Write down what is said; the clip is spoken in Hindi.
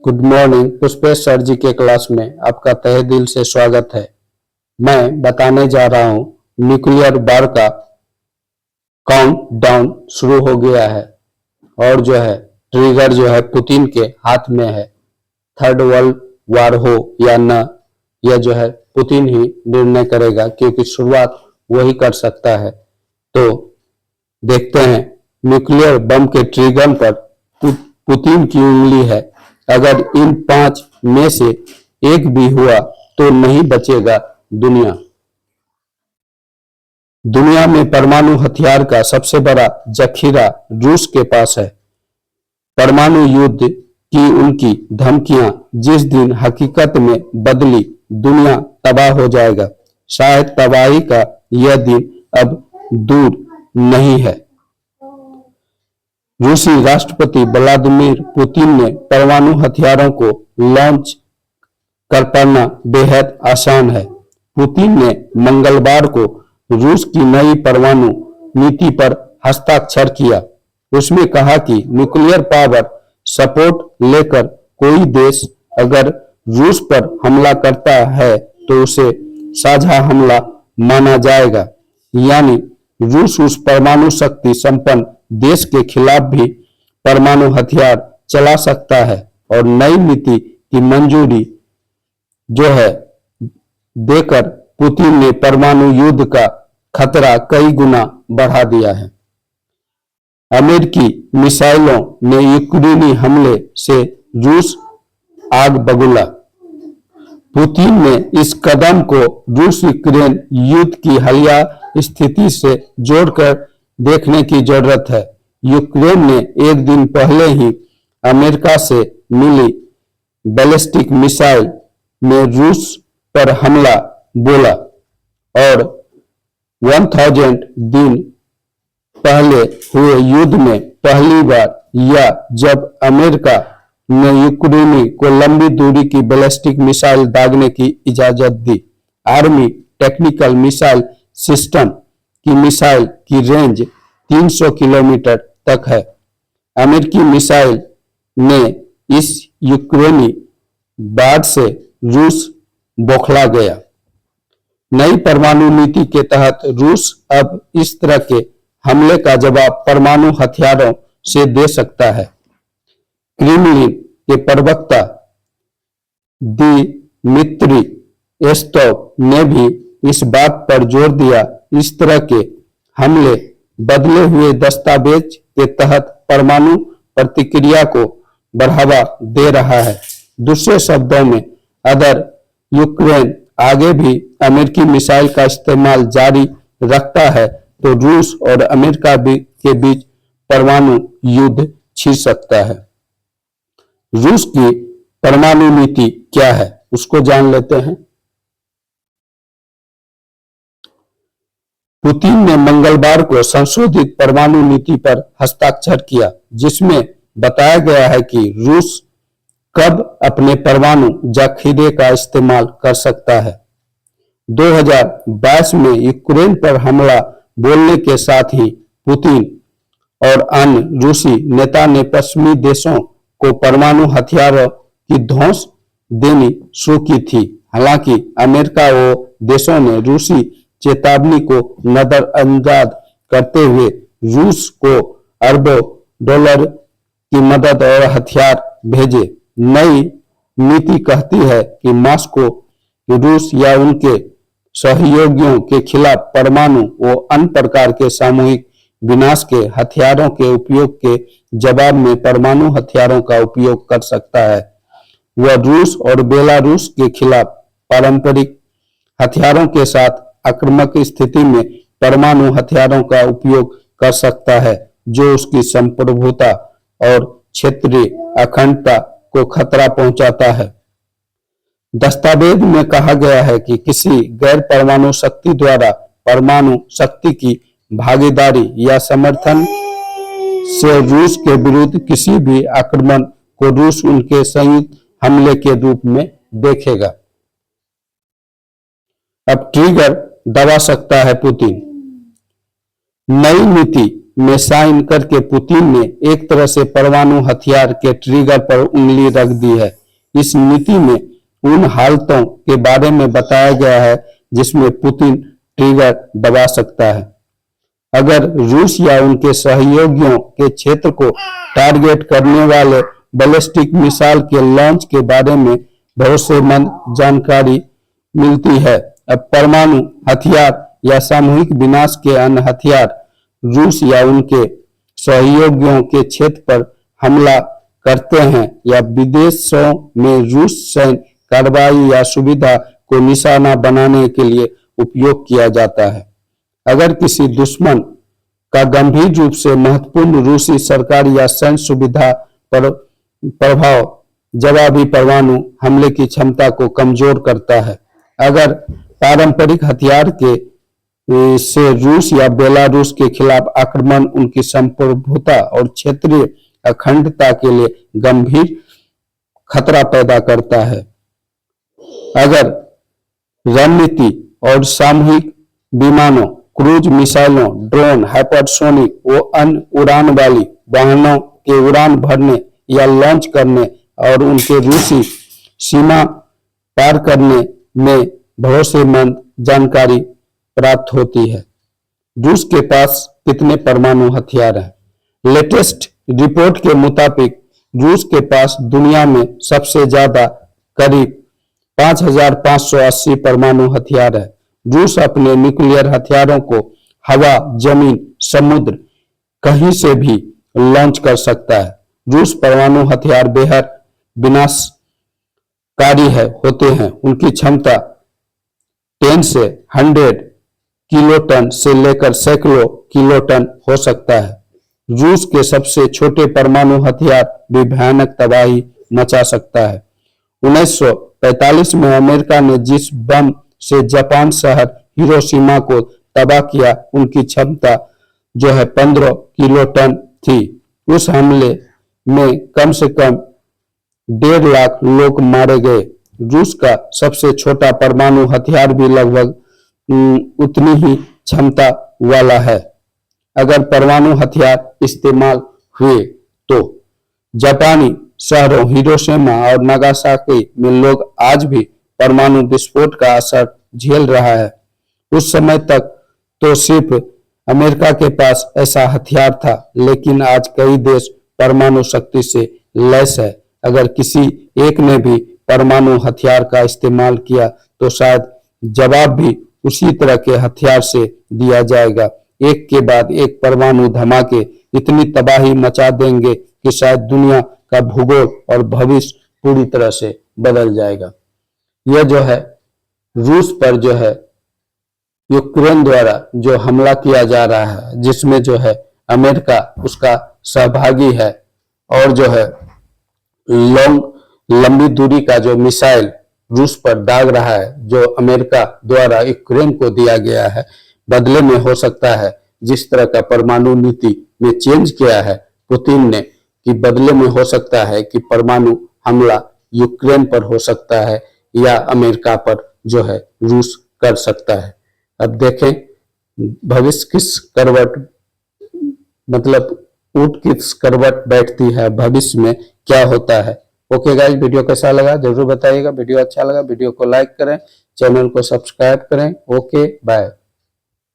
Good morning. Pushpesh sir ji के क्लास में आपका तहे दिल से स्वागत है। मैं बताने जा रहा हूं न्यूक्लियर वार का काउंटडाउन शुरू हो गया है और जो है ट्रिगर जो है पुतिन के हाथ में है। थर्ड वर्ल्ड वार हो या न, यह जो है पुतिन ही निर्णय करेगा, क्योंकि शुरुआत वही कर सकता है। तो देखते हैं, न्यूक्लियर बम के ट्रिगर पर पुतिन की उंगली है। अगर इन 5 में से एक भी हुआ तो नहीं बचेगा दुनिया। दुनिया में परमाणु हथियार का सबसे बड़ा जखीरा रूस के पास है। परमाणु युद्ध की उनकी धमकियां जिस दिन हकीकत में बदली, दुनिया तबाह हो जाएगा। शायद तबाही का यह दिन अब दूर नहीं है। रूसी राष्ट्रपति व्लादिमीर पुतिन ने परमाणु हथियारों को लॉन्च कर पाना बेहद आसान है। पुतिन ने मंगलवार को रूस की नई परमाणु नीति पर हस्ताक्षर किया। उसमें कहा कि न्यूक्लियर पावर सपोर्ट लेकर कोई देश अगर रूस पर हमला करता है तो उसे साझा हमला माना जाएगा, यानी रूस उस परमाणु शक्ति संपन्न देश के खिलाफ भी परमाणु हथियार चला सकता है। और नई नीति की मंजूरी जो है देकर पुतिन ने परमाणु युद्ध का खतरा कई गुना बढ़ा दिया है। अमेरिकी मिसाइलों ने यूक्रेनी हमले से रूस आग बबूला। पुतिन ने इस कदम को रूस यूक्रेन युद्ध की हालिया स्थिति से जोड़कर देखने की जरूरत है। यूक्रेन ने एक दिन पहले ही अमेरिका से मिली बैलिस्टिक मिसाइल में रूस पर हमला बोला और 1000 दिन पहले हुए युद्ध में पहली बार या जब अमेरिका ने यूक्रेनी को लंबी दूरी की बैलिस्टिक मिसाइल दागने की इजाजत दी। आर्मी टेक्निकल मिसाइल सिस्टम की मिसाइल की रेंज 300 किलोमीटर तक है। अमेरिकी मिसाइल ने इस यूक्रेनी बाद से रूस बौखला गया। नई परमाणु नीति के तहत रूस अब इस तरह के हमले का जवाब परमाणु हथियारों से दे सकता है। क्रेमलिन के प्रवक्ता दिमित्री पेस्कोव ने भी इस बात पर जोर दिया, इस तरह के हमले बदले हुए दस्तावेज के तहत परमाणु प्रतिक्रिया को बढ़ावा दे रहा है। दूसरे शब्दों में, अगर यूक्रेन आगे भी अमेरिकी मिसाइल का इस्तेमाल जारी रखता है तो रूस और अमेरिका के बीच परमाणु युद्ध छिड़ सकता है। रूस की परमाणु नीति क्या है, उसको जान लेते हैं। पुतिन ने मंगलवार को संशोधित परमाणु नीति पर हस्ताक्षर किया, जिसमें बताया गया है कि रूस कब अपने परमाणु जखीरे का इस्तेमाल कर सकता है। 2022 में यूक्रेन पर हमला बोलने के साथ ही पुतिन और अन्य रूसी नेता ने पश्चिमी देशों को परमाणु हथियारों की धौंस देनी शुरू की थी। हालांकि अमेरिका व देशों ने रूसी चेतावनी को नजरअंदाज करते हुए रूस को अरबों डॉलर की मदद और हथियार भेजे। नई नीति कहती है कि मॉस्को रूस या उनके सहयोगियों के खिलाफ परमाणु व अन्य प्रकार के सामूहिक विनाश के हथियारों के उपयोग के जवाब में परमाणु हथियारों का उपयोग कर सकता है। वह रूस और बेलारूस के खिलाफ पारंपरिक हथियारों के साथ आक्रामक स्थिति में परमाणु हथियारों का उपयोग कर सकता है, जो उसकी संप्रभुता और क्षेत्रीय अखंडता को खतरा पहुंचाता है। दस्तावेज में कहा गया है कि किसी गैर परमाणु शक्ति द्वारा परमाणु शक्ति की भागीदारी या समर्थन से रूस के विरुद्ध किसी भी आक्रमण को रूस उनके संयुक्त हमले के रूप में देखेगा। अब ट्रिगर दबा सकता है पुतिन। नई नीति में साइन करके पुतिन ने एक तरह से परमाणु हथियार के ट्रिगर पर उंगली रख दी है। इस नीति में उन हालतों के बारे में बताया गया है जिसमें पुतिन ट्रिगर दबा सकता है। अगर रूस या उनके सहयोगियों के क्षेत्र को टारगेट करने वाले बैलिस्टिक मिसाइल के लॉन्च के बारे में भरोसेमंद जानकारी मिलती है। अब परमाणु हथियार या सामूहिक विनाश के अन्य हथियार रूस या उनके सहयोगियों के क्षेत्र पर हमला करते हैं या विदेशों में रूस सैन्य कार्रवाई या सुविधा को निशाना बनाने के लिए उपयोग किया जाता है। अगर किसी दुश्मन का गंभीर रूप से महत्वपूर्ण रूसी सरकारी या सैन्य सुविधा पर प्रभाव जवाबी परमाणु हमले की क्षमता को कमजोर करता है। अगर पारंपरिक हथियार के से रूस या बेलारूस के खिलाफ आक्रमण उनकी संप्रभुता और क्षेत्रीय अखंडता के लिए गंभीर खतरा पैदा करता है। अगर रणनीति और सामूहिक विमानों, क्रूज मिसाइलों, ड्रोन, हाइपरसोनिक व अन्य उड़ान वाली वाहनों के उड़ान भरने या लॉन्च करने और उनके रूसी सीमा पार करने में भरोसेमंद जानकारी प्राप्त होती है। रूस के पास कितने परमाणु हथियार हैं? लेटेस्ट रिपोर्ट के मुताबिक रूस के पास दुनिया में सबसे ज्यादा करीब 5,580 परमाणु हथियार है। रूस अपने न्यूक्लियर हथियारों को हवा, जमीन, समुद्र कहीं से भी लॉन्च कर सकता है। रूस परमाणु हथियार बेहद विनाशकारी होते हैं। उनकी क्षमता 10 से 100 किलोटन से लेकर सैकड़ों किलोटन हो सकता है। रूस के सबसे छोटे परमाणु हथियार भी भयानक तबाही मचा सकता है। 1945 में अमेरिका ने जिस बम से जापान शहर हिरोशिमा को तबाह किया, उनकी क्षमता जो है 15 किलोटन थी। उस हमले में कम से कम 1.5 लाख लोग मारे गए। रूस का सबसे छोटा परमाणु हथियार भी लगभग उतनी ही क्षमता वाला है। अगर परमाणु हथियार इस्तेमाल हुए तो जापानी शहरों हिरोशिमा और नागासाकी में लोग आज भी परमाणु विस्फोट का असर झेल रहा है। उस समय तक तो सिर्फ अमेरिका के पास ऐसा हथियार था, लेकिन आज कई देश परमाणु शक्ति से लैस है। अगर किसी एक ने भी परमाणु हथियार का इस्तेमाल किया तो शायद जवाब भी उसी तरह के हथियार से दिया जाएगा। एक के बाद एक परमाणु धमाके इतनी तबाही मचा देंगे कि शायद दुनिया का भूगोल और भविष्य पूरी तरह से बदल जाएगा। यह जो है रूस पर जो है यूक्रेन द्वारा जो हमला किया जा रहा है, जिसमें जो है अमेरिका उसका सहभागी है और जो है लंबी दूरी का जो मिसाइल रूस पर दाग रहा है, जो अमेरिका द्वारा यूक्रेन को दिया गया है, बदले में हो सकता है जिस तरह का परमाणु नीति में चेंज किया है पुतिन ने, कि बदले में हो सकता है कि परमाणु हमला यूक्रेन पर हो सकता है या अमेरिका पर जो है रूस कर सकता है। अब देखें भविष्य किस करवट मतलब ऊंट किस करवट बैठती है, भविष्य में क्या होता है। ओके गाइस, वीडियो कैसा लगा जरूर बताइएगा। वीडियो अच्छा लगा वीडियो को लाइक करें, चैनल को सब्सक्राइब करें। Okay bye.